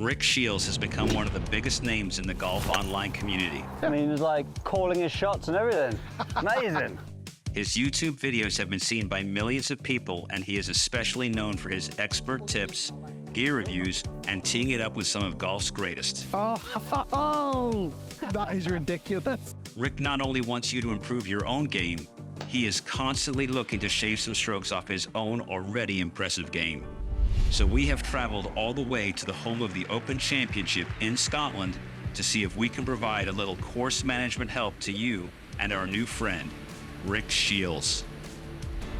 Rick Shiels has become one of the biggest names in the golf online community. I mean, it's like calling his shots and everything. Amazing. His YouTube videos have been seen by millions of people, and he is especially known for his expert tips, gear reviews, and teeing it up with some of golf's greatest. Oh, that is ridiculous. Rick not only wants you to improve your own game, he is constantly looking to shave some strokes off his own already impressive game. So we have traveled all the way to the home of the Open Championship in Scotland to see if we can provide a little course management help to you and our new friend, Rick Shiels.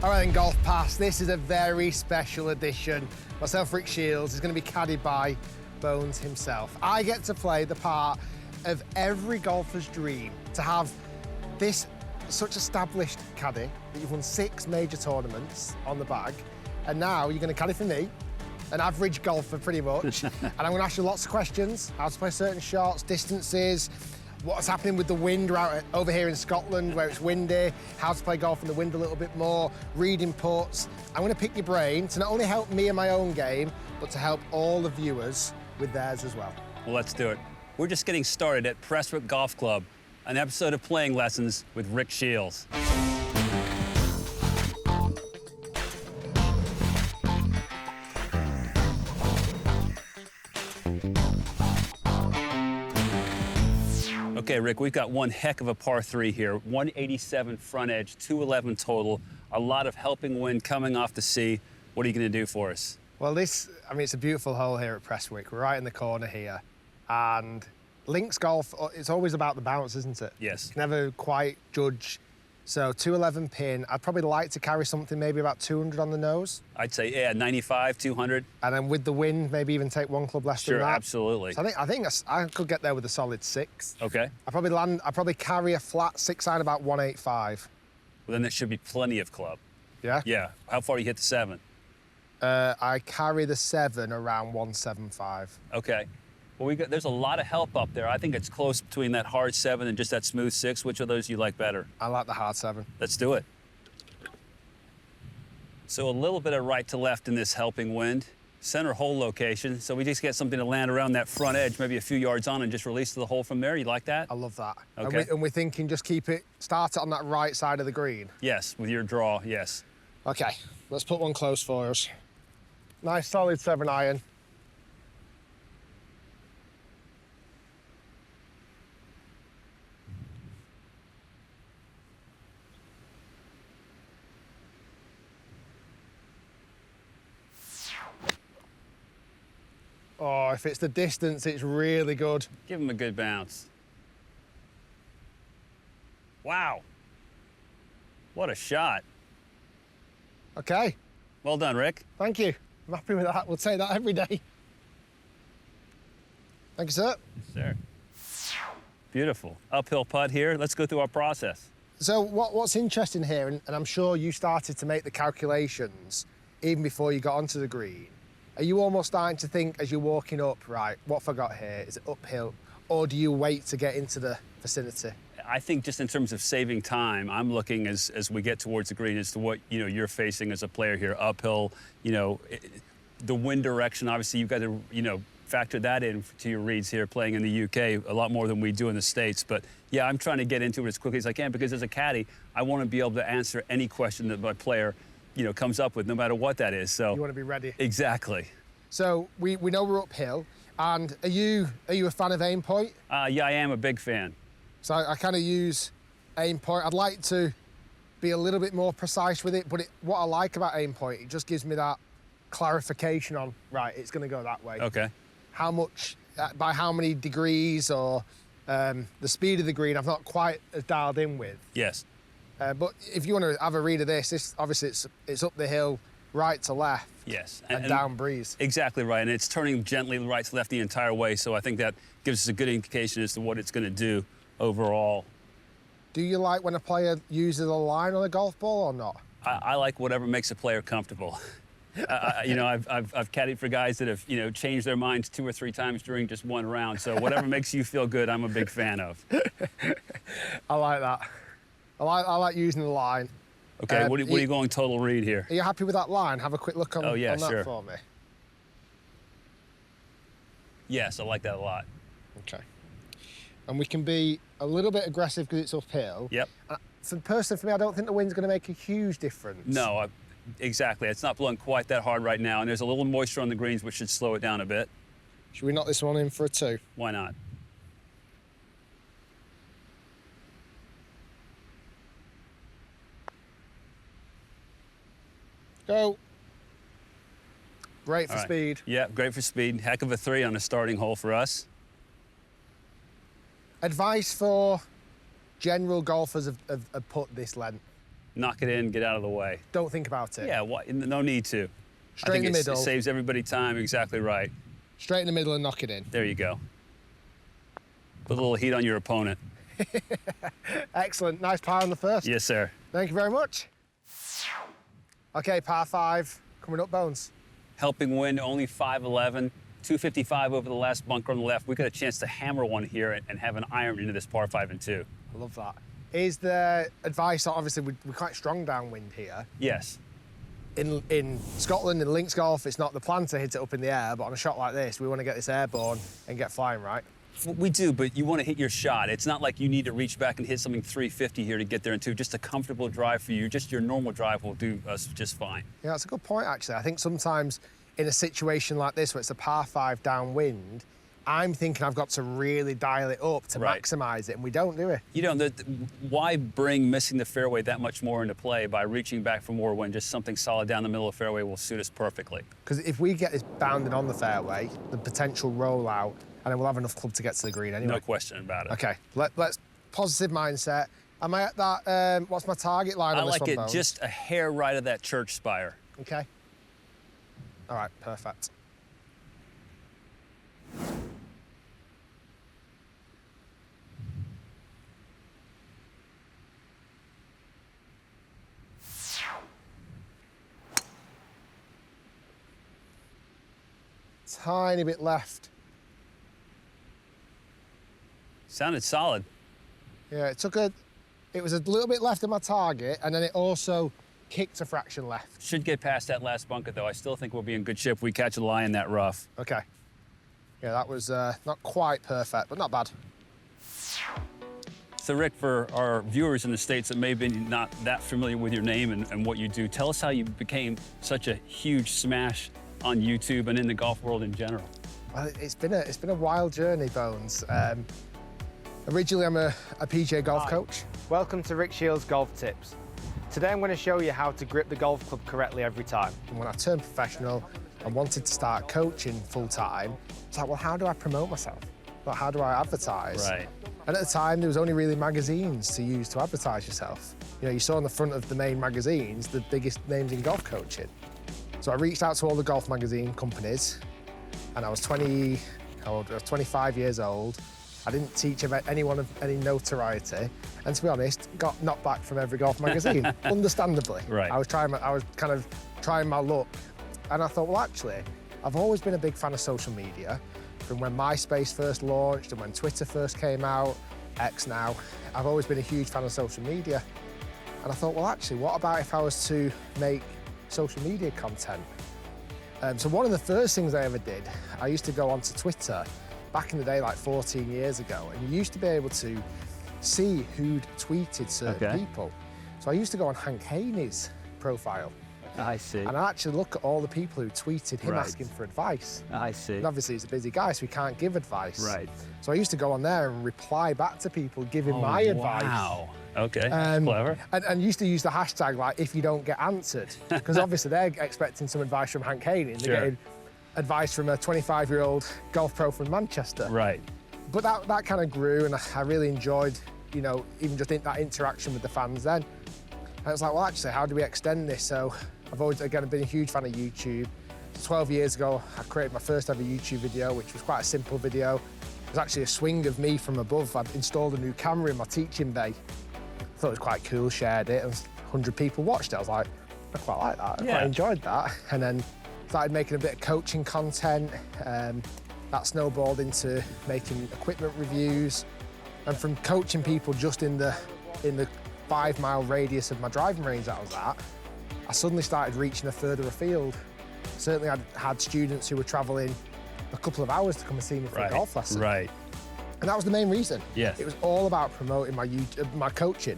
All right then, GolfPass, this is a very special edition. Myself, Rick Shiels, is going to be caddied by Bones himself. I get to play the part of every golfer's dream, to have this such established caddy that you've won 6 major tournaments on the bag, and now you're going to caddy for me, an average golfer pretty much, and I'm going to ask you lots of questions, how to play certain shots, distances, what's happening with the wind over here in Scotland where it's windy, how to play golf in the wind a little bit more, reading putts. I'm going to pick your brain to not only help me in my own game, but to help all the viewers with theirs as well. Well, let's do it. We're just getting started at Prestwick Golf Club, an episode of Playing Lessons with Rick Shiels. Okay, Rick, we've got one heck of a par 3 here. 187 front edge, 211 total, a lot of helping wind coming off the sea. What are you going to do for us? Well, it's a beautiful hole here at Prestwick. We're right in the corner here. And links golf, it's always about the bounce, isn't it? Yes. You can never quite judge. So 211 pin, I'd probably like to carry something maybe about 200 on the nose. I'd say, yeah, 95, 200. And then with the wind, maybe even take 1 club less than that. Sure, absolutely. So I think I could get there with a solid 6. Okay. I probably carry a flat 6 iron about 185. Well, then that should be plenty of club. Yeah? Yeah. How far do you hit the 7? I carry the 7 around 175. Okay. Well, there's a lot of help up there. I think it's close between that hard 7 and just that smooth 6. Which of those do you like better? I like the hard 7. Let's do it. So a little bit of right to left in this helping wind. Center hole location. So we just get something to land around that front edge, maybe a few yards on, and just release to the hole from there. You like that? I love that. Okay. And we're thinking just start it on that right side of the green. Yes, with your draw, yes. Okay, let's put one close for us. Nice solid 7 iron. Oh, if it's the distance, it's really good. Give him a good bounce. Wow. What a shot. Okay. Well done, Rick. Thank you. I'm happy with that. We'll take that every day. Thank you, sir. Yes, sir. Beautiful. Uphill putt here. Let's go through our process. So what's interesting here, and I'm sure you started to make the calculations even before you got onto the green, are you almost starting to think as you're walking up, right, what have I got here? Is it uphill? Or do you wait to get into the vicinity? I think just in terms of saving time, I'm looking as we get towards the green as to what, you're facing as a player here. Uphill, the wind direction, obviously you've got to, factor that in to your reads here playing in the UK a lot more than we do in the States. But yeah, I'm trying to get into it as quickly as I can because as a caddy, I want to be able to answer any question that my player comes up with, no matter what that is. So you want to be ready. Exactly. So we know we're uphill, and are you a fan of aim point? Yeah, I am a big fan. So I kind of use aim point. I'd like to be a little bit more precise with it, but what I like about aim point, it just gives me that clarification on, right, it's going to go that way. Okay. How much, by how many degrees, or the speed of the green, I've not quite as dialed in with. Yes. But if you want to have a read of this obviously it's up the hill, right to left. Yes. And down breeze. Exactly right, and it's turning gently right to left the entire way, so I think that gives us a good indication as to what it's going to do overall. Do you like when a player uses a line on a golf ball or not? I like whatever makes a player comfortable. I've caddied for guys that have, changed their minds 2 or 3 times during just one round, so whatever makes you feel good, I'm a big fan of. I like that. I like using the line. Okay, what are you going total read here? Are you happy with that line? Have a quick look on, oh, yeah, on that sure. for me. Yes, I like that a lot. Okay. And we can be a little bit aggressive because it's uphill. Yep. Personally, for me, I don't think the wind's going to make a huge difference. No, exactly. It's not blowing quite that hard right now, and there's a little moisture on the greens, which should slow it down a bit. Should we knock this one in for a 2? Why not? Go. Great for All right. speed. Yeah, great for speed. Heck of a 3 on the starting hole for us. Advice for general golfers of putt this length. Knock it in, get out of the way. Don't think about it. Yeah, no need to. Straight in the middle. It saves everybody time, exactly right. Straight in the middle and knock it in. There you go. Put a little heat on your opponent. Excellent. Nice par on the first. Yes, sir. Thank you very much. Okay, par 5. Coming up, Bones. Helping wind, only 5'11", 255 over the last bunker on the left. We got a chance to hammer one here and have an iron into this par 5 and 2. I love that. Is there advice, obviously we're quite strong downwind here. Yes. In Scotland, in links golf, it's not the plan to hit it up in the air, but on a shot like this, we want to get this airborne and get flying, right? We do, but you want to hit your shot. It's not like you need to reach back and hit something 350 here to get there in 2. Just a comfortable drive for you. Just your normal drive will do us just fine. Yeah, that's a good point, actually. I think sometimes in a situation like this where it's a par 5 downwind, I'm thinking I've got to really dial it up to maximise it, and we don't do it. You know, why bring missing the fairway that much more into play by reaching back for more when just something solid down the middle of the fairway will suit us perfectly? Because if we get this bounded on the fairway, the potential rollout, and then we'll have enough club to get to the green anyway. No question about it. Okay, let's positive mindset. Am I at that, what's my target line on this one, I like it Bones? just a hair right of that church spire. Okay. All right, perfect. Tiny bit left. Sounded solid. Yeah, it was a little bit left of my target, and then it also kicked a fraction left. Should get past that last bunker, though. I still think we'll be in good shape if we catch a lie in that rough. Okay. Yeah, that was not quite perfect, but not bad. So, Rick, for our viewers in the States that may be not that familiar with your name and what you do, tell us how you became such a huge smash on YouTube and in the golf world in general. Well, it's been a wild journey, Bones. Originally, I'm a PGA golf coach. Welcome to Rick Shiels Golf Tips. Today I'm going to show you how to grip the golf club correctly every time. And when I turned professional and wanted to start coaching full-time, it's like, well, how do I promote myself? Like, how do I advertise? Right. And at the time, there was only really magazines to use to advertise yourself. You know, you saw on the front of the main magazines the biggest names in golf coaching. So I reached out to all the golf magazine companies, and I was 25 years old. I didn't teach anyone of any notoriety, and to be honest, got knocked back from every golf magazine, understandably. Right. I was kind of trying my luck, and I thought, well, actually, I've always been a big fan of social media, from when MySpace first launched and when Twitter first came out, X now. I've always been a huge fan of social media, and I thought, well, actually, what about if I was to make social media content? So one of the first things I ever did, I used to go onto Twitter back in the day, like 14 years ago, and you used to be able to see who'd tweeted certain people. So I used to go on Hank Haney's profile. I see. And I actually look at all the people who tweeted him asking for advice. I see. And obviously he's a busy guy, so he can't give advice. Right. So I used to go on there and reply back to people giving my advice. Wow. Okay, clever. And used to use the hashtag, like, if you don't get answered. Because obviously they're expecting some advice from Hank Haney, and they're getting advice from a 25-year-old golf pro from Manchester. Right. But that kind of grew, and I really enjoyed, you know, even just that interaction with the fans then. And it's like, well, actually, how do we extend this? So I've always, again, been a huge fan of YouTube. 12 years ago, I created my first ever YouTube video, which was quite a simple video. It was actually a swing of me from above. I'd installed a new camera in my teaching bay. I thought it was quite cool, shared it, and 100 people watched it. I was like, I quite like that, I quite enjoyed that. And then started making a bit of coaching content. That snowballed into making equipment reviews. And from coaching people just in the 5-mile radius of my driving range that I was at, I suddenly started reaching further afield. Certainly I had students who were traveling a couple of hours to come and see me for a golf lesson. Right. And that was the main reason. Yes. It was all about promoting my coaching.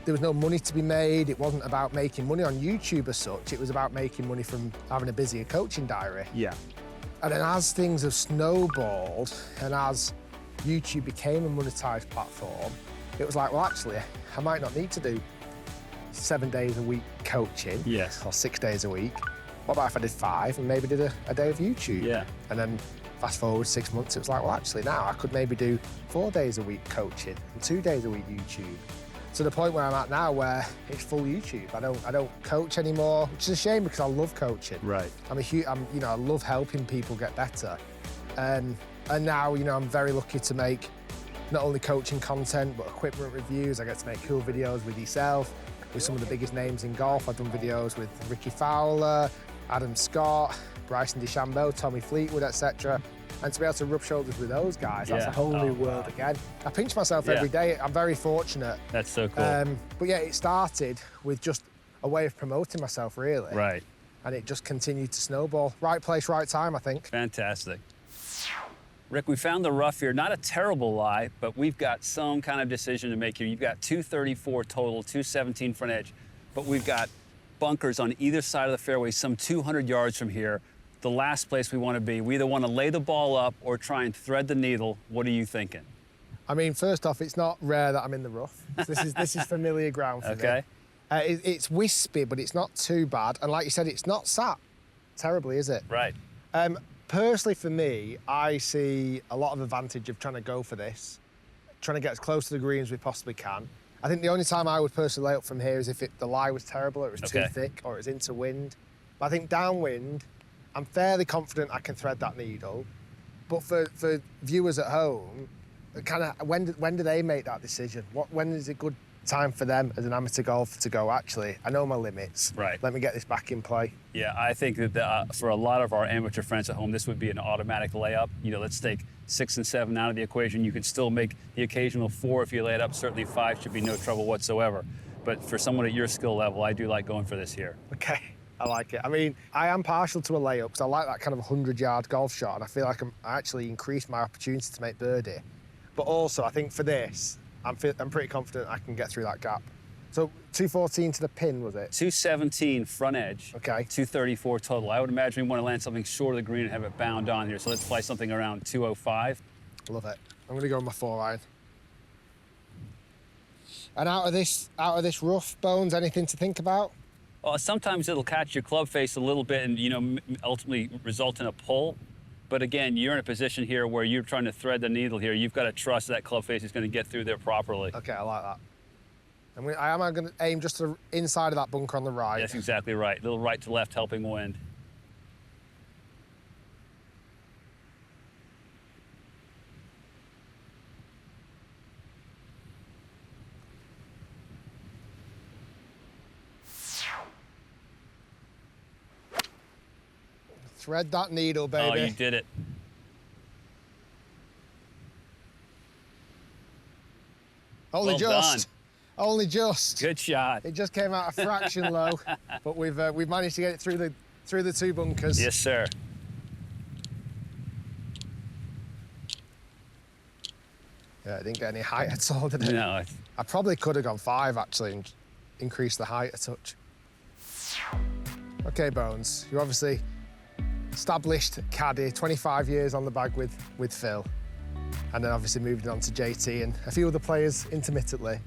There was no money to be made. It wasn't about making money on YouTube as such. It was about making money from having a busier coaching diary. Yeah. And then as things have snowballed and as YouTube became a monetized platform, it was like, well, actually, I might not need to do 7 days a week coaching. Yes. Or 6 days a week. What about if I did 5 and maybe did a day of YouTube? Yeah. And then fast forward 6 months, it was like, well, actually now I could maybe do 4 days a week coaching and 2 days a week YouTube. To the point where I'm at now where it's full YouTube. I don't coach anymore, which is a shame because I love coaching. Right. I love helping people get better. And now, I'm very lucky to make not only coaching content, but equipment reviews. I get to make cool videos with yourself, with some of the biggest names in golf. I've done videos with Ricky Fowler, Adam Scott, Bryson DeChambeau, Tommy Fleetwood, etc. And to be able to rub shoulders with those guys, that's a whole new world again. I pinch myself every day. I'm very fortunate. That's so cool. But yeah, it started with just a way of promoting myself, really. Right. And it just continued to snowball. Right place, right time, I think. Fantastic. Rick, we found the rough here. Not a terrible lie, but we've got some kind of decision to make here. You've got 234 total, 217 front edge, but we've got bunkers on either side of the fairway, some 200 yards from here. The last place we want to be. We either want to lay the ball up or try and thread the needle. What are you thinking? I mean, first off, it's not rare that I'm in the rough. This is familiar ground for me. It's wispy, but it's not too bad. And like you said, it's not sat terribly, is it? Right. Personally, for me, I see a lot of advantage of trying to go for this, trying to get as close to the green as we possibly can. I think the only time I would personally lay up from here is if the lie was terrible, or it was too thick, or it was into wind. But I think downwind, I'm fairly confident I can thread that needle. But for viewers at home, kind of when do they make that decision? When is a good time for them as an amateur golfer to go, actually, I know my limits. Right. Let me get this back in play. Yeah, I think that for a lot of our amateur friends at home, this would be an automatic layup. Let's take 6 and 7 out of the equation. You could still make the occasional 4 if you lay it up. Certainly 5 should be no trouble whatsoever. But for someone at your skill level, I do like going for this here. Okay. I like it. I mean, I am partial to a layup because I like that kind of 100-yard golf shot, and I feel like I actually increased my opportunity to make birdie. But also, I think for this, I'm pretty confident I can get through that gap. So 214 to the pin, was it? 217 front edge. Okay. 234 total. I would imagine we want to land something short of the green and have it bound on here. So let's play something around 205. Love it. I'm going to go with my 4-iron. And out of this rough, Bones, anything to think about? Well, sometimes it'll catch your club face a little bit and, ultimately result in a pull. But again, you're in a position here where you're trying to thread the needle here. You've got to trust that club face is going to get through there properly. Okay, I like that. I am going to aim just to the inside of that bunker on the right. That's exactly right. A little right to left helping wind. Thread that needle, baby. Oh, you did it. Only just. Done. Only just. Good shot. It just came out a fraction low, but we've managed to get it through the 2 bunkers. Yes, sir. Yeah, I didn't get any height at all, did it? No. I probably could have gone 5 actually and increased the height a touch. Okay, Bones, you're obviously established caddy, 25 years on the bag with Phil, and then obviously moved on to JT and a few other players intermittently.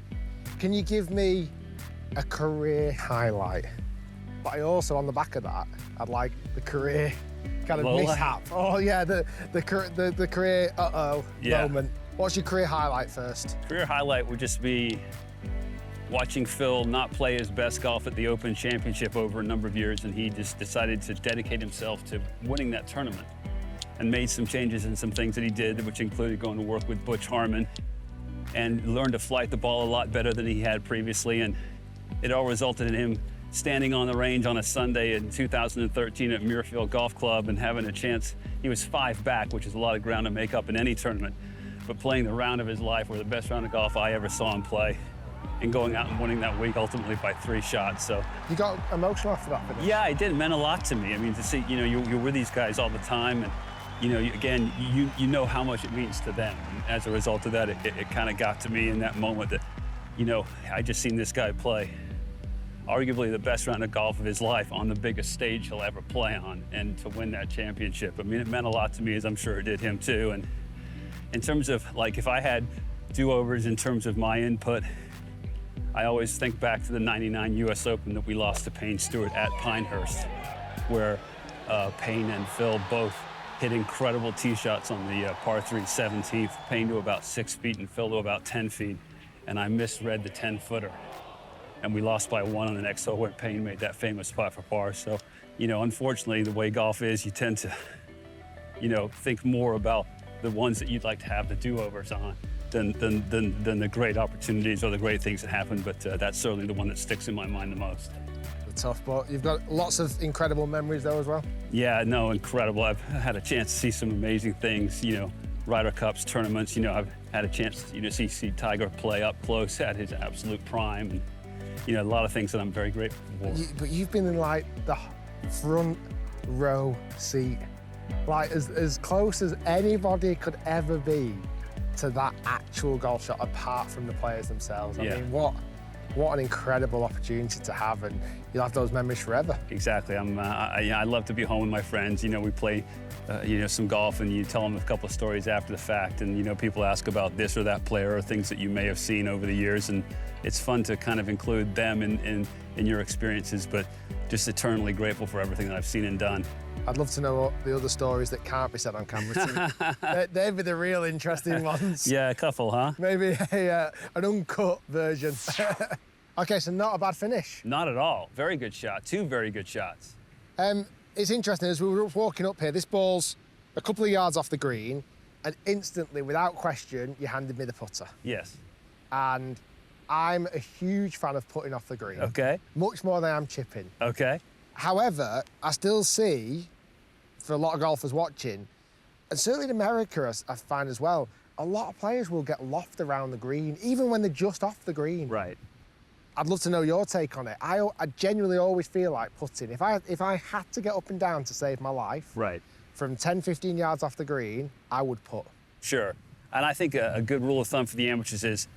Can you give me a career highlight? But I also, on the back of that, I'd like the career kind of mishap. Oh yeah, the career moment. What's your career highlight first? Career highlight would just be watching Phil not play his best golf at the Open Championship over a number of years, and he just decided to dedicate himself to winning that tournament and made some changes in some things that he did, which included going to work with Butch Harmon and learned to flight the ball a lot better than he had previously. And it all resulted in him standing on the range on a Sunday in 2013 at Muirfield Golf Club and having a chance. He was 5 back, which is a lot of ground to make up in any tournament, but playing the round of his life, or the best round of golf I ever saw him play, and going out and winning that week ultimately by 3 shots. So you got emotional after that finish? Yeah, it did. It meant a lot to me. I mean, to see, you're with these guys all the time, and again, you know how much it means to them. And as a result of that, it kind of got to me in that moment that, I just seen this guy play arguably the best round of golf of his life on the biggest stage he'll ever play on, and to win that championship. I mean, it meant a lot to me, as I'm sure it did him too. And in terms of, like, if I had do-overs in terms of my input, I always think back to the '99 US Open that we lost to Payne Stewart at Pinehurst, where Payne and Phil both hit incredible tee shots on the par 3 17th, Payne to about 6 feet and Phil to about 10 feet, and I misread the 10-footer. And we lost by 1 on the next hole when Payne made that famous putt for par. So, unfortunately, the way golf is, you tend to, think more about the ones that you'd like to have the do-overs on than the great opportunities or the great things that happen. But that's certainly the one that sticks in my mind the most. Tough, but you've got lots of incredible memories though as well. Yeah, no, incredible. I've had a chance to see some amazing things, Ryder Cups, tournaments. I've had a chance to see Tiger play up close at his absolute prime, and a lot of things that I'm very grateful for. But you've been in like the front row seat, like as close as anybody could ever be to that actual golf shot, apart from the players themselves. I mean, what an incredible opportunity to have, and you'll have those memories forever. Exactly. I love to be home with my friends. We play, some golf, and you tell them a couple of stories after the fact, and people ask about this or that player or things that you may have seen over the years, and it's fun to kind of include them in your experiences, but just eternally grateful for everything that I've seen and done. I'd love to know the other stories that can't be said on camera. They'd be the real interesting ones. Yeah, a couple, huh? Maybe an uncut version. Okay, so not a bad finish. Not at all. Very good shot. 2 very good shots. It's interesting, as we were walking up here, this ball's a couple of yards off the green, and instantly, without question, you handed me the putter. Yes. And I'm a huge fan of putting off the green. Okay. Much more than I am chipping. Okay. However, I still see, for a lot of golfers watching, and certainly in America I find as well, a lot of players will get loft around the green, even when they're just off the green. Right. I'd love to know your take on it. I genuinely always feel like putting, if I had to get up and down to save my life, right, from 10, 15 yards off the green, I would putt. Sure. And I think a good rule of thumb for the amateurs is,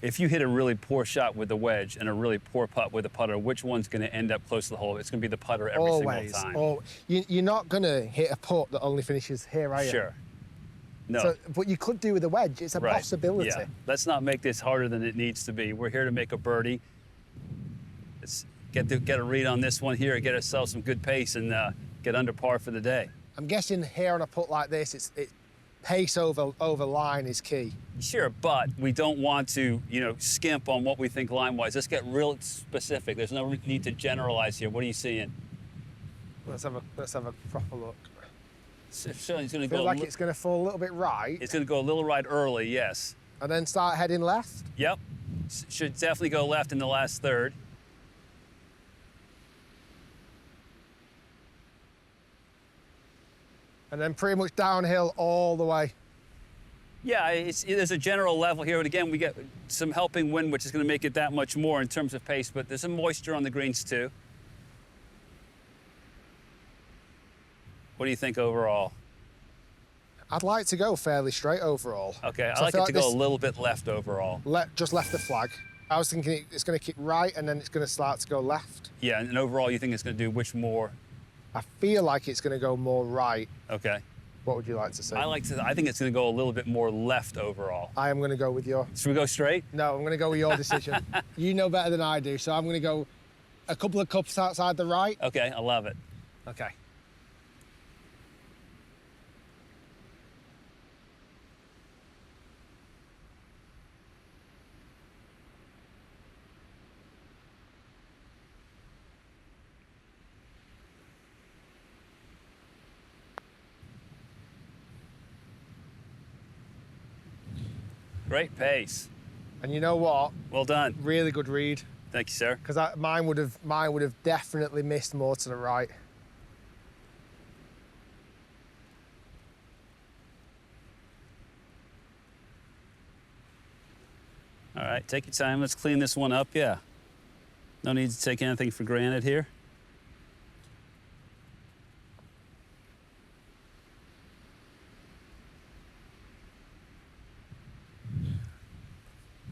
if you hit a really poor shot with the wedge and a really poor putt with a putter, which one's going to end up close to the hole? It's going to be the putter every single time. You're not going to hit a putt that only finishes here, are you? Sure. No. So, but you could do with a wedge. It's a possibility. Yeah. Let's not make this harder than it needs to be. We're here to make a birdie. Let's get a read on this one here, get ourselves some good pace, and get under par for the day. I'm guessing here on a putt like this, it's pace over line is key. Sure, but we don't want to, skimp on what we think line-wise. Let's get real specific. There's no need to generalize here. What are you seeing? Let's have a proper look. So it's going to go like it's going to fall a little bit right. It's going to go a little right early, yes. And then start heading left? Yep. Should definitely go left in the last third. And then pretty much downhill all the way. Yeah, there's a general level here, and again, we get some helping wind, which is going to make it that much more in terms of pace, but there's some moisture on the greens too. What do you think overall? I'd like to go fairly straight overall. Okay, I like it to go a little bit left overall. Just left the flag. I was thinking it's going to kick right, and then it's going to start to go left. Yeah, and overall, you think it's going to do which more? I feel like it's going to go more right. Okay. What would you like to say? I think it's going to go a little bit more left overall. I am going to go with your... Should we go straight? No, I'm going to go with your decision. You know better than I do, so I'm going to go a couple of cups outside the right. Okay, I love it. Okay. Great pace. And you know what? Well done. Really good read. Thank you, sir. Because mine would have definitely missed more to the right. All right, take your time. Let's clean this one up. Yeah. No need to take anything for granted here.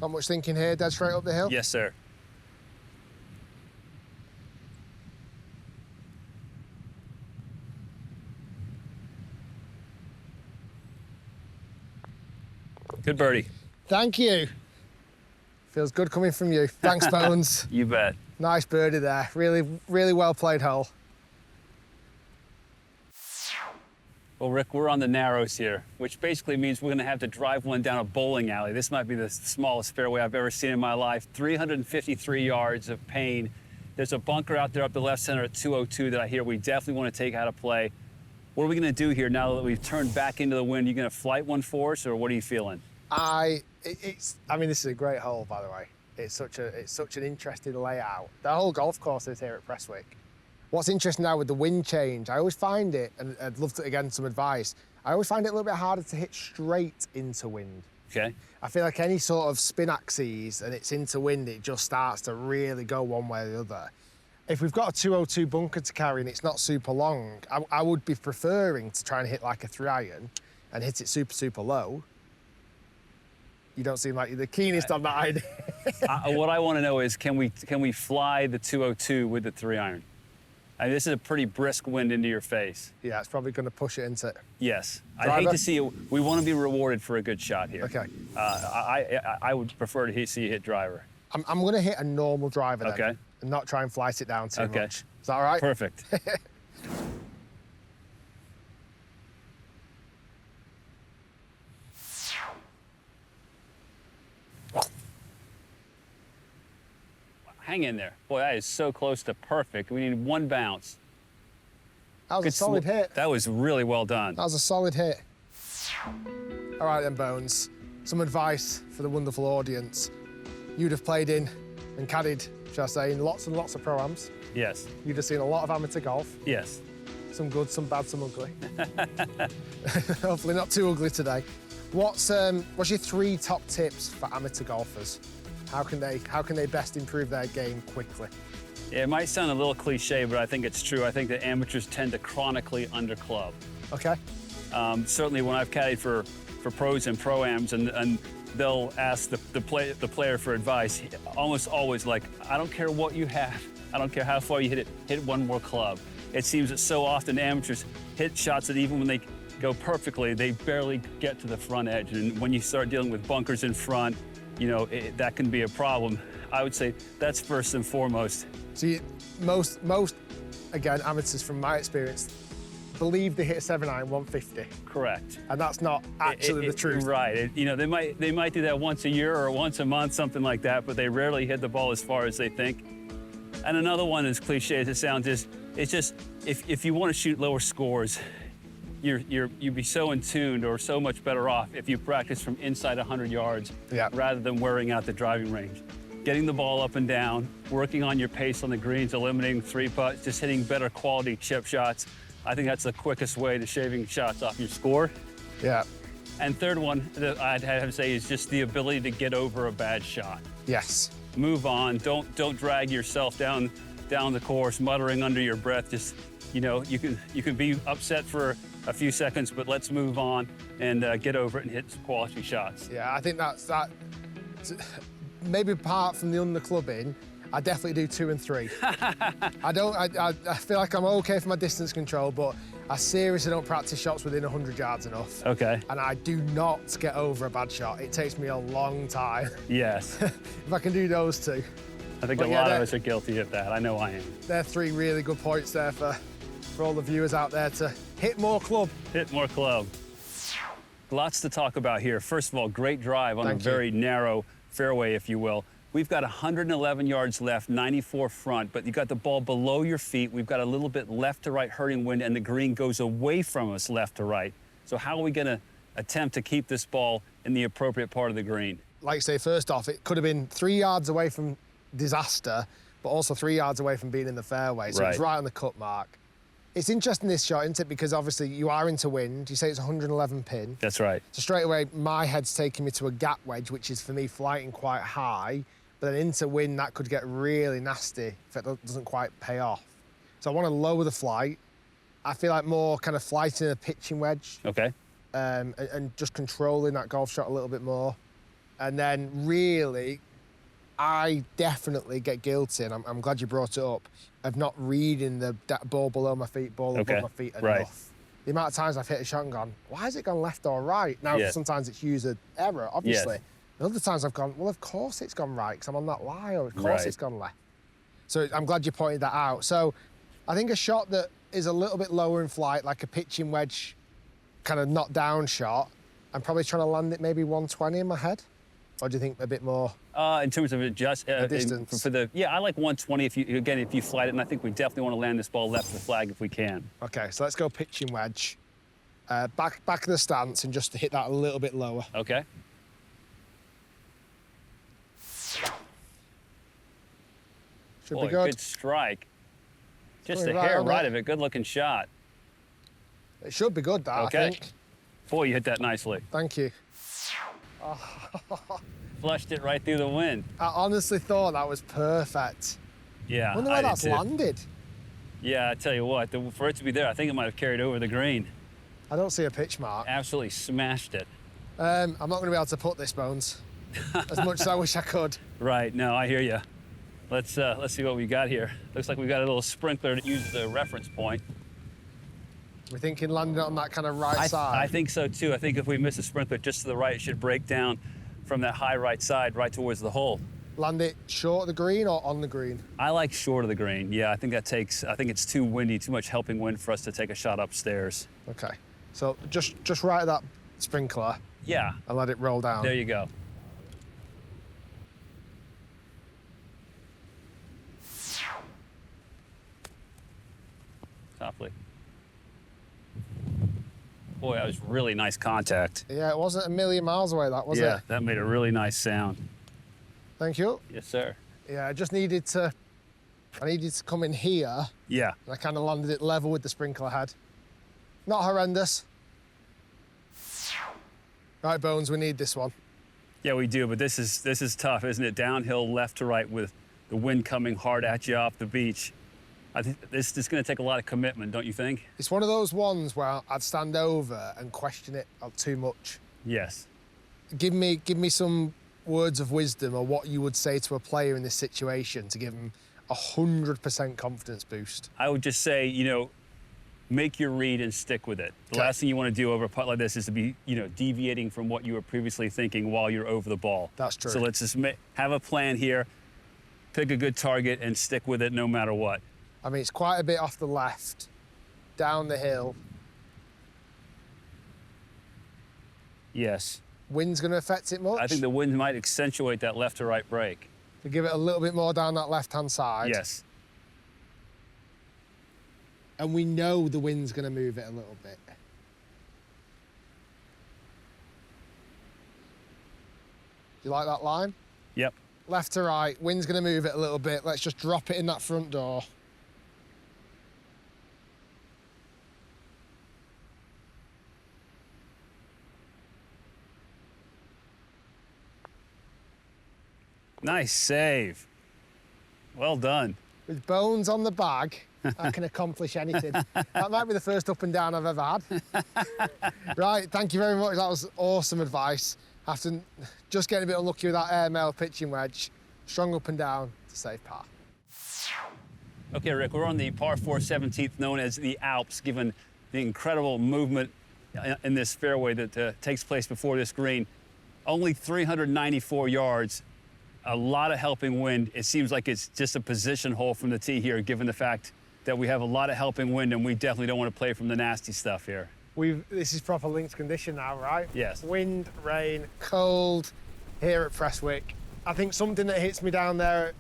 Not much thinking here, dead straight up the hill? Yes, sir. Good birdie. Thank you. Feels good coming from you. Thanks, Bones. You bet. Nice birdie there. Really, really well played hole. Well, Rick, we're on the narrows here, which basically means we're going to have to drive one down a bowling alley. This might be the smallest fairway I've ever seen in my life. 353 yards of pain. There's a bunker out there up the left center at 202 that I hear we definitely want to take out of play. What are we going to do here now that we've turned back into the wind? You going to flight one for us, or what are you feeling? I mean, this is a great hole, by the way. It's such an interesting layout. The whole golf course is here at Prestwick. What's interesting now with the wind change, I always find it, and I'd love to, again, some advice, I always find it a little bit harder to hit straight into wind. Okay. I feel like any sort of spin axes and it's into wind, it just starts to really go one way or the other. If we've got a 202 bunker to carry and it's not super long, I would be preferring to try and hit like a 3-iron and hit it super, super low. You don't seem like you're the keenest on that idea. What I want to know is, can we fly the 202 with the 3-iron? I mean, this is a pretty brisk wind into your face. Yeah, it's probably going to push it into it. Yes. I'd Driver? hate to see it. We want to be rewarded for a good shot here. Okay. I would prefer to see you hit driver. I'm going to hit a normal driver then. Okay. And not try and flight it down too Okay. much. Is that all right? Perfect. Hang in there. Boy, that is so close to perfect. We need one bounce. That was a solid hit. That was really well done. That was a solid hit. All right then, Bones. Some advice for the wonderful audience. You'd have played in and caddied, shall I say, in lots and lots of pro-ams. Yes. You'd have seen a lot of amateur golf. Yes. Some good, some bad, some ugly. Hopefully not too ugly today. What's your 3 top tips for amateur golfers? How can they best improve their game quickly? Yeah, it might sound a little cliche, but I think it's true. I think that amateurs tend to chronically underclub. Okay. Certainly when I've caddied for pros and pro-ams and they'll ask the player for advice, almost always like, I don't care what you have. I don't care how far you hit it, hit one more club. It seems that so often amateurs hit shots that even when they go perfectly, they barely get to the front edge. And when you start dealing with bunkers in front, you know, that can be a problem. I would say that's first and foremost. So most, again, amateurs from my experience, believe they hit a 7-iron 150. Correct. And that's not actually the truth. Right. You know, they might do that once a year or once a month, something like that, but they rarely hit the ball as far as they think. And another one, as cliche as it sounds, is it's just if you want to shoot lower scores, you'd be so in tune or so much better off if you practice from inside 100 yards rather than wearing out the driving range. Getting the ball up and down, working on your pace on the greens, eliminating 3-putts, just hitting better quality chip shots. I think that's the quickest way to shaving shots off your score. Yeah. And third one that I'd have to say is just the ability to get over a bad shot. Yes. Move on. Don't drag yourself down the course, muttering under your breath. Just, you know, you can be upset for a few seconds, but let's move on and get over it and hit some quality shots. Yeah, I think that. Maybe apart from the underclubbing, I definitely do 2 and 3. I feel like I'm okay for my distance control, but I seriously don't practice shots within 100 yards enough. Okay. And I do not get over a bad shot. It takes me a long time. Yes. If I can do those 2. I think a lot of us are guilty of that. I know I am. They're 3 really good points there for all the viewers out there to hit more club. Hit more club. Lots to talk about here. First of all, great drive on a very narrow fairway, if you will. We've got 111 yards left, 94 front, but you got the ball below your feet. We've got a little bit left to right hurting wind, and the green goes away from us left to right. So how are we going to attempt to keep this ball in the appropriate part of the green? Like I say, first off, it could have been 3 yards away from disaster, but also 3 yards away from being in the fairway. So it's right on the cut mark. It's interesting, this shot, isn't it? Because obviously you are into wind. You say it's 111 pin. That's right. So straight away, my head's taking me to a gap wedge, which is for me flighting quite high. But then into wind, that could get really nasty if it doesn't quite pay off. So I want to lower the flight. I feel like more kind of flighting a pitching wedge. Okay. And just controlling that golf shot a little bit more. And then really, I definitely get guilty, and I'm glad you brought it up, of not reading that ball below my feet, ball above my feet enough. Right. The amount of times I've hit a shot and gone, why has it gone left or right? Now, sometimes it's user error, obviously. And other times I've gone, well, of course it's gone right, because I'm on that lie, or of course it's gone left. So I'm glad you pointed that out. So I think a shot that is a little bit lower in flight, like a pitching wedge, kind of knock-down shot, I'm probably trying to land it maybe 120 in my head. Or do you think a bit more? In terms of distance. for the I like 120 if you flight it, and I think we definitely want to land this ball left of the flag if we can. Okay, so let's go pitching wedge. Back of the stance and just to hit that a little bit lower. Okay. Should Boy, be good. Good strike. Just Probably a hair on right it. of it. Good looking shot. It should be good, that, Okay. I think. Boy, you hit that nicely. Thank you. Flushed it right through the wind. I honestly thought that was perfect. Yeah. I wonder where did that's too. landed. Yeah, I tell you what, for it to be there, I think it might have carried over the green. I don't see a pitch mark. Absolutely smashed it. I'm not going to be able to put this, Bones, as much as I wish I could. Right. No, I hear you. Let's see what we got here. Looks like we got a little sprinkler to use as a reference point. We're thinking landing it on that kind of right side. I think so too. I think if we miss a sprinkler just to the right, it should break down from that high right side right towards the hole. Land it short of the green or on the green? I like short of the green. Yeah, I think it's too windy, too much helping wind for us to take a shot upstairs. Okay. So just right at that sprinkler Yeah. and let it roll down. There you go. Softly. Boy, that was really nice contact. Yeah, it wasn't a million miles away, that, was Yeah, it? that made a really nice sound. Thank you. Yes, sir. Yeah, I needed to come in here, Yeah. and I kind of landed it level with the sprinkler head. Not horrendous. Right, Bones, we need this one. Yeah, we do, but this is tough, isn't it? Downhill, left to right with the wind coming hard at you off the beach. I think this is going to take a lot of commitment, don't you think? It's one of those ones where I'd stand over and question it too much. Yes. Give me some words of wisdom or what you would say to a player in this situation to give them 100% confidence boost. I would just say, make your read and stick with it. The last thing you want to do over a putt like this is to be, deviating from what you were previously thinking while you're over the ball. That's true. So let's just have a plan here, pick a good target, and stick with it no matter what. I mean, it's quite a bit off the left, down the hill. Yes. Wind's going to affect it much? I think the wind might accentuate that left to right break. To give it a little bit more down that left-hand side. Yes. And we know the wind's going to move it a little bit. Do you like that line? Yep. Left to right, wind's going to move it a little bit. Let's just drop it in that front door. Nice save. Well done. With Bones on the bag, I can accomplish anything. That might be the first up and down I've ever had. Right, thank you very much. That was awesome advice. After just getting a bit unlucky with that airmail pitching wedge, strong up and down to save par. Okay, Rick, we're on the par 4 17th, known as the Alps, given the incredible movement in this fairway that takes place before this green. Only 394 yards. A lot of helping wind. It seems like it's just a position hole from the tee here, given the fact that we have a lot of helping wind, and we definitely don't want to play from the nasty stuff here. This is proper links condition now, right? Yes. Wind, rain, cold here at Prestwick. I think something that hits me down there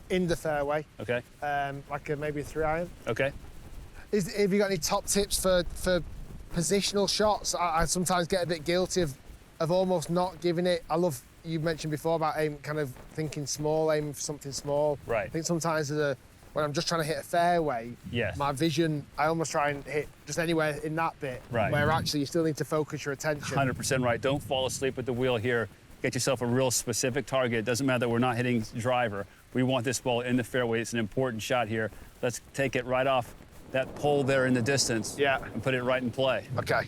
in the fairway, Okay. like maybe a 3-iron. Okay. Have you got any top tips for positional shots? I sometimes get a bit guilty of almost not giving it. I love, you mentioned before about kind of thinking small, aiming for something small. Right. I think sometimes when I'm just trying to hit a fairway, Yes. my vision, I almost try and hit just anywhere in that bit. Right. Where actually you still need to focus your attention. 100% right. Don't fall asleep at the wheel here. Get yourself a real specific target. It doesn't matter that we're not hitting driver. We want this ball in the fairway. It's an important shot here. Let's take it right off that pole there in the distance. Yeah. And put it right in play. Okay.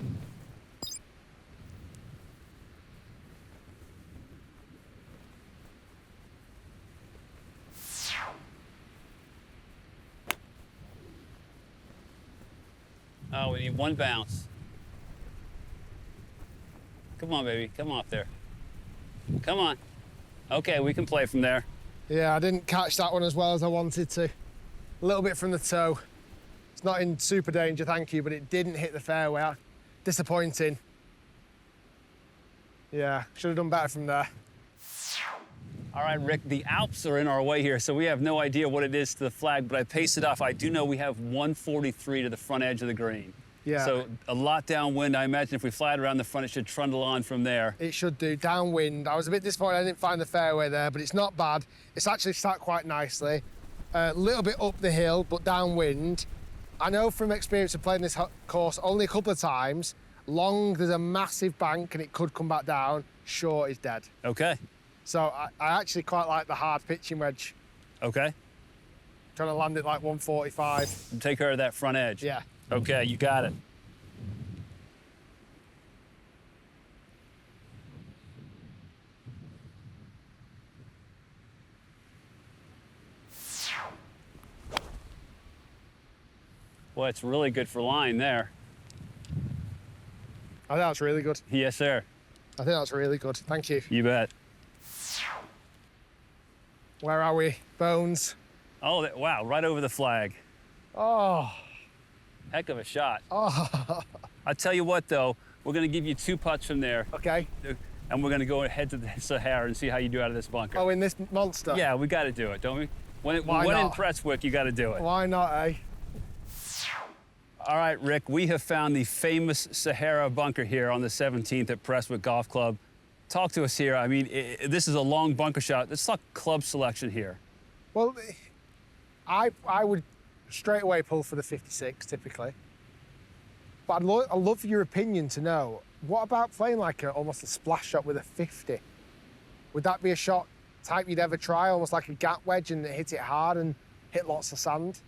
need one bounce. Come on, baby. Come off there. Come on. Okay, we can play from there. Yeah, I didn't catch that one as well as I wanted to. A little bit from the toe. It's not in super danger, thank you, but it didn't hit the fairway. Disappointing. Yeah, should have done better from there. All right, Rick, the Alps are in our way here, so we have no idea what it is to the flag, but I paced it off. I do know we have 143 to the front edge of the green. Yeah. So a lot downwind. I imagine if we fly it around the front, it should trundle on from there. It should do, downwind. I was a bit disappointed I didn't find the fairway there, but it's not bad. It's actually sat quite nicely. A little bit up the hill, but downwind. I know from experience of playing this course only a couple of times, long, there's a massive bank and it could come back down. Short is dead. Okay. So I actually quite like the hard pitching wedge. Okay. Trying to land it like 145. Take care of that front edge. Yeah. Okay, you got it. Well, it's really good for line there. I think that's really good. Yes, sir. I think that's really good. Thank you. You bet. Where are we, Bones? Oh, wow, right over the flag. Oh. Heck of a shot. Oh. I'll tell you what, though, we're going to give you 2 putts from there, Okay. and we're going to go ahead to the Sahara and see how you do out of this bunker. Oh, in this monster? Yeah, we got to do it, don't we? When Why in not? Prestwick, you got to do it. Why not, eh? All right, Rick, we have found the famous Sahara bunker here on the 17th at Prestwick Golf Club. Talk to us here. I mean, this is a long bunker shot. Let's talk club selection here. Well, I would straight away pull for the 56, typically. But I'd love your opinion to know, what about playing like almost a splash shot with a 50? Would that be a shot type you'd ever try, almost like a gap wedge and hit it hard and hit lots of sand?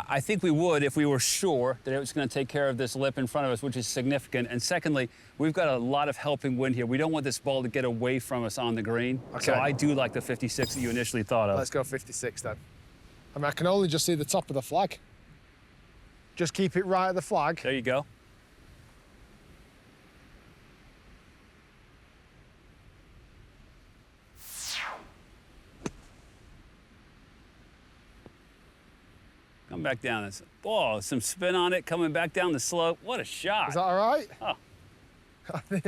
I think we would if we were sure that it was going to take care of this lip in front of us, which is significant. And secondly, we've got a lot of helping wind here. We don't want this ball to get away from us on the green. Okay. So I do like the 56 that you initially thought of. Let's go 56 then. I mean, I can only just see the top of the flag. Just keep it right at the flag. There you go. Come back down this. Oh, some spin on it, coming back down the slope. What a shot. Is that all right? Oh,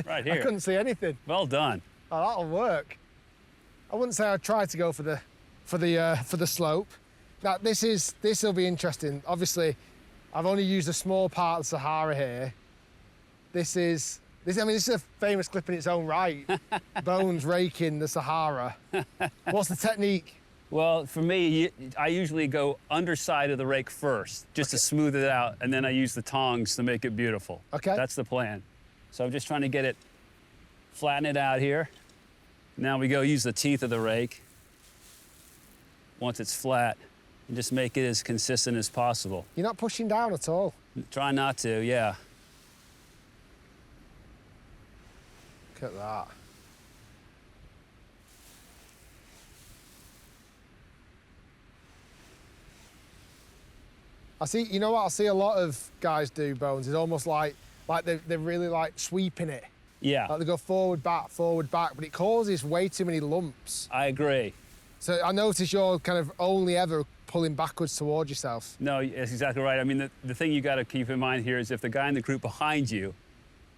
right here. I couldn't see anything. Well done. Oh, that'll work. I wouldn't say I'd try to go for the slope. Now this will be interesting. Obviously, I've only used a small part of the Sahara here. This is a famous clip in its own right. Bones raking the Sahara. What's the technique? Well, for me, I usually go underside of the rake first, just to smooth it out, and then I use the tongs to make it beautiful. Okay. That's the plan. So I'm just trying to get it, flatten it out here. Now we go use the teeth of the rake. Once it's flat, and just make it as consistent as possible. You're not pushing down at all. Try not to, yeah. Look at that. I see, you know what I see a lot of guys do, Bones, is almost like they're really like sweeping it. Yeah, Like they go forward, back, but it causes way too many lumps. I agree. So I notice you're kind of only ever pulling backwards towards yourself. No, that's exactly right. I mean, the thing you got to keep in mind here is if the guy in the group behind you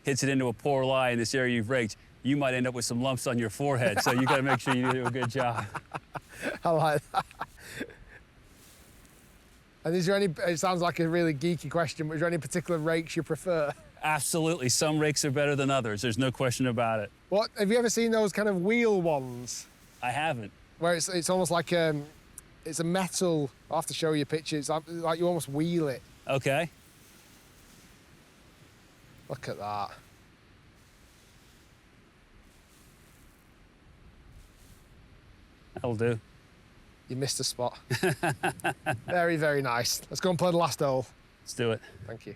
hits it into a poor lie in this area you've raked, you might end up with some lumps on your forehead. So you got to make sure you do a good job. I like that. And is there any, it sounds like a really geeky question, but is there any particular rakes you prefer? Absolutely. Some rakes are better than others. There's no question about it. What, have you ever seen those kind of wheel ones? I haven't. Where it's almost like it's a metal, I'll have to show you a picture, it's like you almost wheel it. Okay. Look at that. That'll do. You missed a spot. Very, very nice. Let's go and play the last hole. Let's do it. Thank you.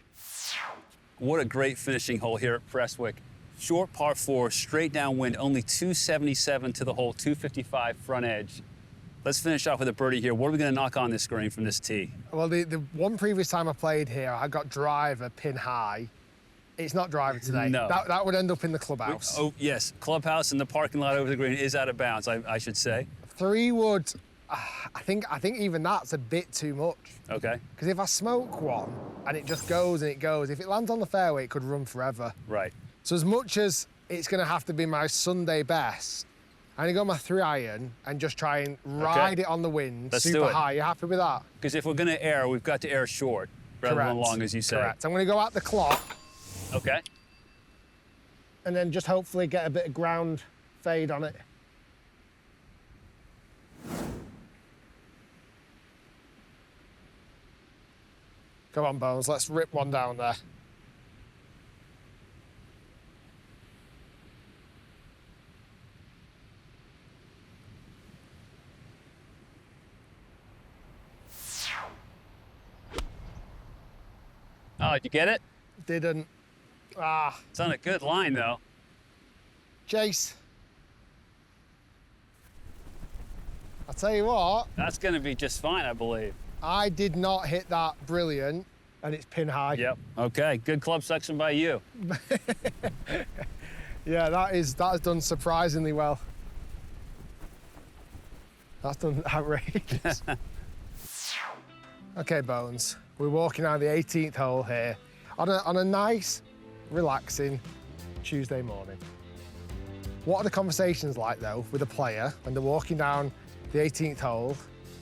What a great finishing hole here at Prestwick. Short par 4, straight downwind, only 277 to the hole, 255 front edge. Let's finish off with a birdie here. What are we going to knock on this green from this tee? Well, the one previous time I played here, I got driver pin high. It's not driver today. No. That would end up in the clubhouse. Oh, yes. Clubhouse and the parking lot over the green is out of bounds, I should say. 3 wood, I think even that's a bit too much. Okay. Because if I smoke one and it just goes and it goes, if it lands on the fairway, it could run forever. Right. So as much as it's going to have to be my Sunday best, I'm going to go my 3-iron and just try and ride it on the wind super high. You happy with that? Because if we're going to err, we've got to err short rather than long, as you say. Correct. I'm going to go out the clock. Okay. And then just hopefully get a bit of ground fade on it. Come on, Bones, let's rip one down there. Oh, did you get it? Didn't. It's on a good line, though. Chase. I'll tell you what. That's going to be just fine, I believe. I did not hit that brilliant, and it's pin high. Yep. Okay, good club section by you. Yeah, that has done surprisingly well. That's done outrageous. Okay, Bones, we're walking down the 18th hole here on a nice, relaxing Tuesday morning. What are the conversations like, though, with a player when they're walking down the 18th hole,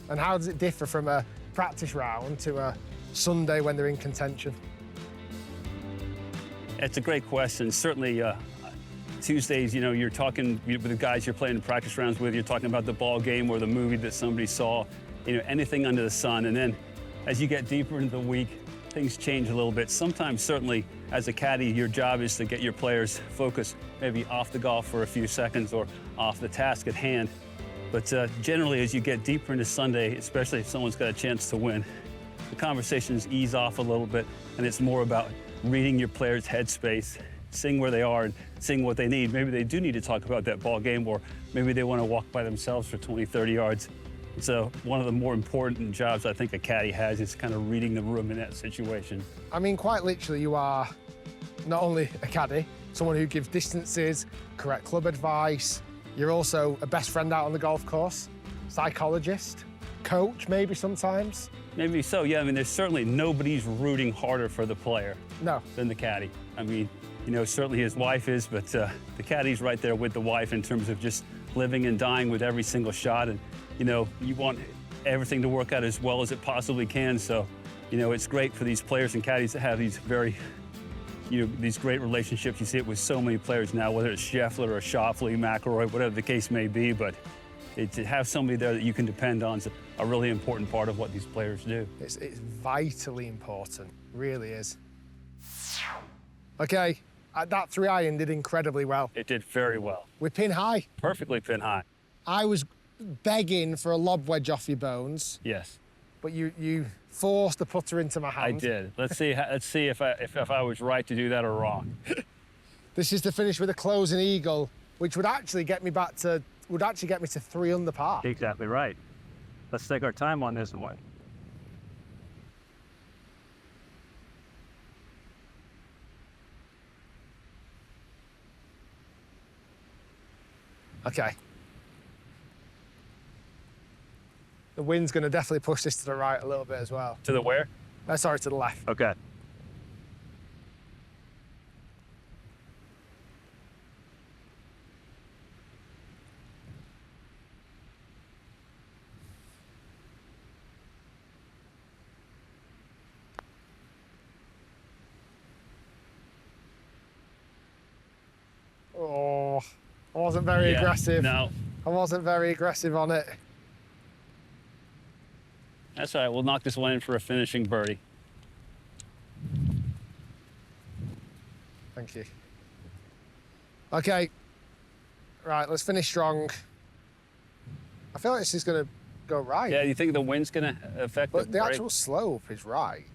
and how does it differ from a practice round to a Sunday when they're in contention? It's a great question. Certainly, Tuesdays, you know, you're talking with the guys you're playing practice rounds with, you're talking about the ball game or the movie that somebody saw, you know, anything under the sun. And then as you get deeper into the week, things change a little bit. Sometimes, certainly, as a caddy, your job is to get your players focused maybe off the golf for a few seconds or off the task at hand. But generally, as you get deeper into Sunday, especially if someone's got a chance to win, the conversations ease off a little bit, and it's more about reading your players' headspace, seeing where they are and seeing what they need. Maybe they do need to talk about that ball game, or maybe they want to walk by themselves for 20, 30 yards. So one of the more important jobs I think a caddy has is kind of reading the room in that situation. I mean, quite literally, you are not only a caddy, someone who gives distances, correct club advice, you're also a best friend out on the golf course, psychologist, coach maybe sometimes. Maybe so, yeah. I mean, there's certainly nobody's rooting harder for the player than the caddy. I mean, you know, certainly his wife is, but the caddy's right there with the wife in terms of just living and dying with every single shot. And, you know, you want everything to work out as well as it possibly can. So, you know, it's great for these players and caddies to have these very, you know, these great relationships. You see it with so many players now, whether it's Scheffler or Schauffele, McIlroy, whatever the case may be. But to have somebody there that you can depend on is a really important part of what these players do. It's vitally important, really is. Okay, that 3-iron did incredibly well. It did very well. We're pin high. Perfectly pin high. I was begging for a lob wedge off your Bones, Yes, but you forced the putter into my hand. I did. Let's see if I was right to do that or wrong. This is to finish with a closing eagle, which would actually get me to 3 under par. Exactly right. Let's take our time on this one. Okay. The wind's going to definitely push this to the right a little bit as well. To the where? Sorry, to the left. Okay. Oh, I wasn't very aggressive. No. I wasn't very aggressive on it. That's all right. We'll knock this one in for a finishing birdie. Thank you. Okay. Right, let's finish strong. I feel like this is going to go right. Yeah, you think the wind's going to affect But the break? actual slope is right.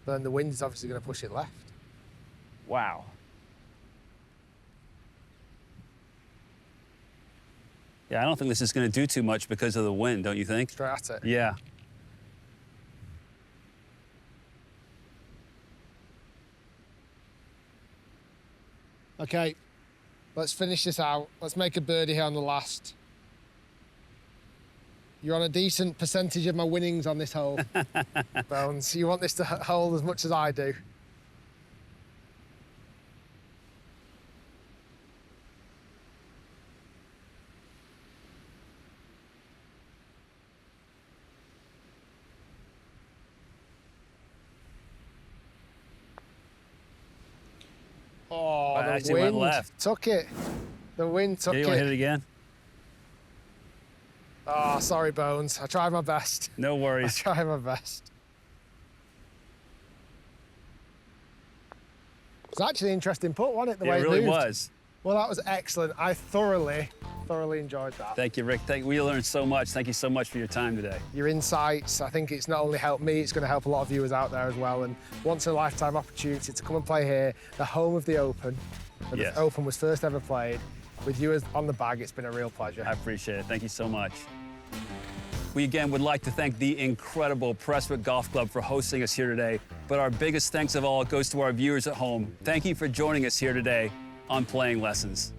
But then the wind is obviously going to push it left. Wow. Yeah, I don't think this is going to do too much because of the wind, don't you think? Straight at it. Yeah. Okay, let's finish this out. Let's make a birdie here on the last. You're on a decent percentage of my winnings on this hole, Bones. You want this to hold as much as I do. Oh, I the actually wind went left. took it. The wind took Yeah, you it. want to hit it again? Oh, sorry, Bones. I tried my best. No I worries. tried my best. It was actually an interesting putt, wasn't it? The way It really moved. was. Well, that was excellent. I thoroughly enjoyed that. Thank you, Rick. We learned so much. Thank you so much for your time today. Your insights, I think it's not only helped me, it's going to help a lot of viewers out there as well. And once in a lifetime opportunity to come and play here, the home of the Open. where Yes. The Open was first ever played. With you on the bag, it's been a real pleasure. I appreciate it. Thank you so much. We again would like to thank the incredible Prestwick Golf Club for hosting us here today. But our biggest thanks of all goes to our viewers at home. Thank you for joining us here today on Playing Lessons.